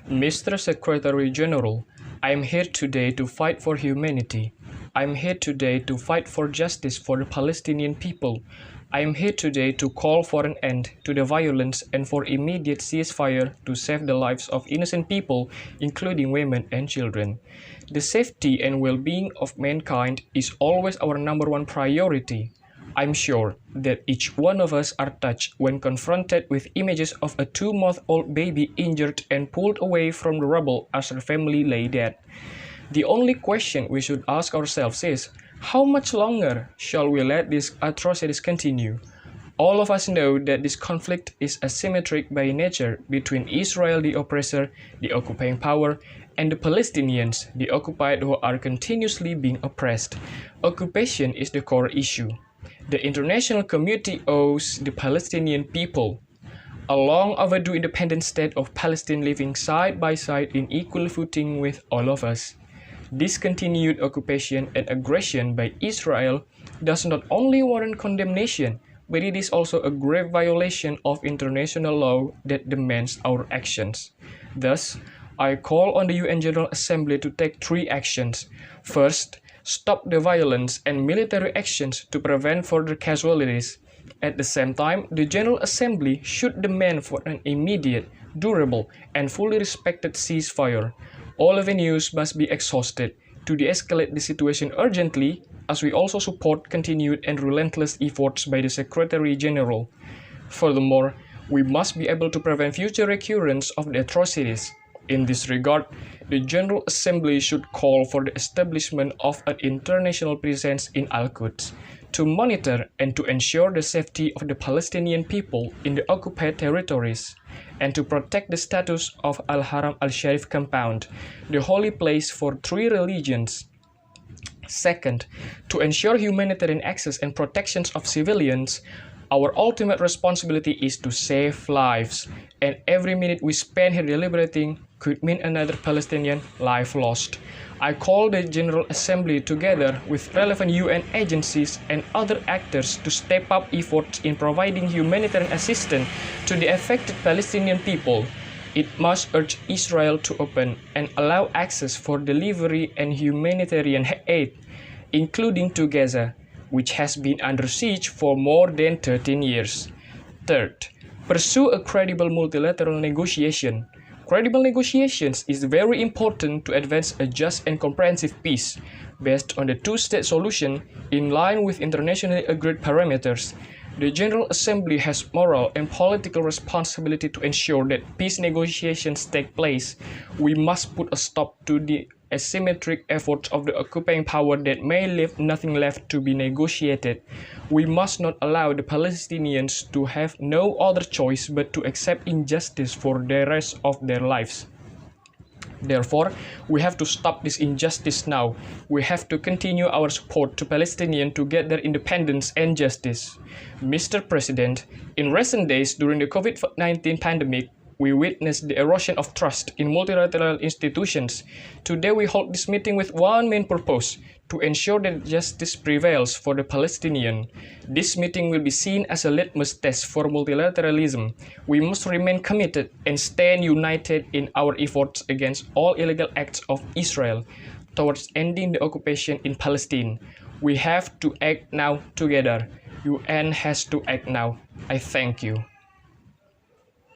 Mr. Secretary General, I am here today to fight for humanity. I am here today to fight for justice for the Palestinian people. I am here today to call for an end to the violence and for immediate ceasefire to save the lives of innocent people, including women and children. The safety and well-being of mankind is always our number one priority. I'm sure that each one of us are touched when confronted with images of a 2-month-old baby injured and pulled away from the rubble as her family lay dead. The only question we should ask ourselves is, how much longer shall we let these atrocities continue? All of us know that this conflict is asymmetric by nature between Israel, the oppressor, the occupying power, and the Palestinians, the occupied, who are continuously being oppressed. Occupation is the core issue. The international community owes the Palestinian people a long overdue independent state of Palestine living side by side in equal footing with all of us. This continued occupation and aggression by Israel does not only warrant condemnation, but it is also a grave violation of international law that demands our actions. Thus, I call on the UN General Assembly to take 3 actions. First, stop the violence and military actions to prevent further casualties. At the same time, the General Assembly should demand for an immediate, durable, and fully respected ceasefire. All avenues must be exhausted to de-escalate the situation urgently, as we also support continued and relentless efforts by the Secretary General. Furthermore, we must be able to prevent future recurrence of the atrocities. In this regard, the General Assembly should call for the establishment of an international presence in Al-Quds to monitor and to ensure the safety of the Palestinian people in the occupied territories, and to protect the status of Al-Haram al-Sharif compound, the holy place for 3 religions. Second, to ensure humanitarian access and protections of civilians. Our ultimate responsibility is to save lives, and every minute we spend here deliberating could mean another Palestinian life lost. I call the General Assembly together with relevant UN agencies and other actors to step up efforts in providing humanitarian assistance to the affected Palestinian people. It must urge Israel to open and allow access for delivery and humanitarian aid, including to Gaza, which has been under siege for more than 13 years. Third, pursue a credible multilateral negotiation. Credible negotiations is very important to advance a just and comprehensive peace, based on the 2-state solution in line with internationally agreed parameters. The General Assembly has moral and political responsibility to ensure that peace negotiations take place. We must put a stop to the asymmetric efforts of the occupying power that may leave nothing left to be negotiated. We must not allow the Palestinians to have no other choice but to accept injustice for the rest of their lives. Therefore, we have to stop this injustice now. We have to continue our support to Palestinians to get their independence and justice. Mr. President, in recent days during the COVID-19 pandemic, we witnessed the erosion of trust in multilateral institutions. Today we hold this meeting with one main purpose: to ensure that justice prevails for the Palestinian. This meeting will be seen as a litmus test for multilateralism. We must remain committed and stand united in our efforts against all illegal acts of Israel towards ending the occupation in Palestine. We have to act now together. UN has to act now. I thank you.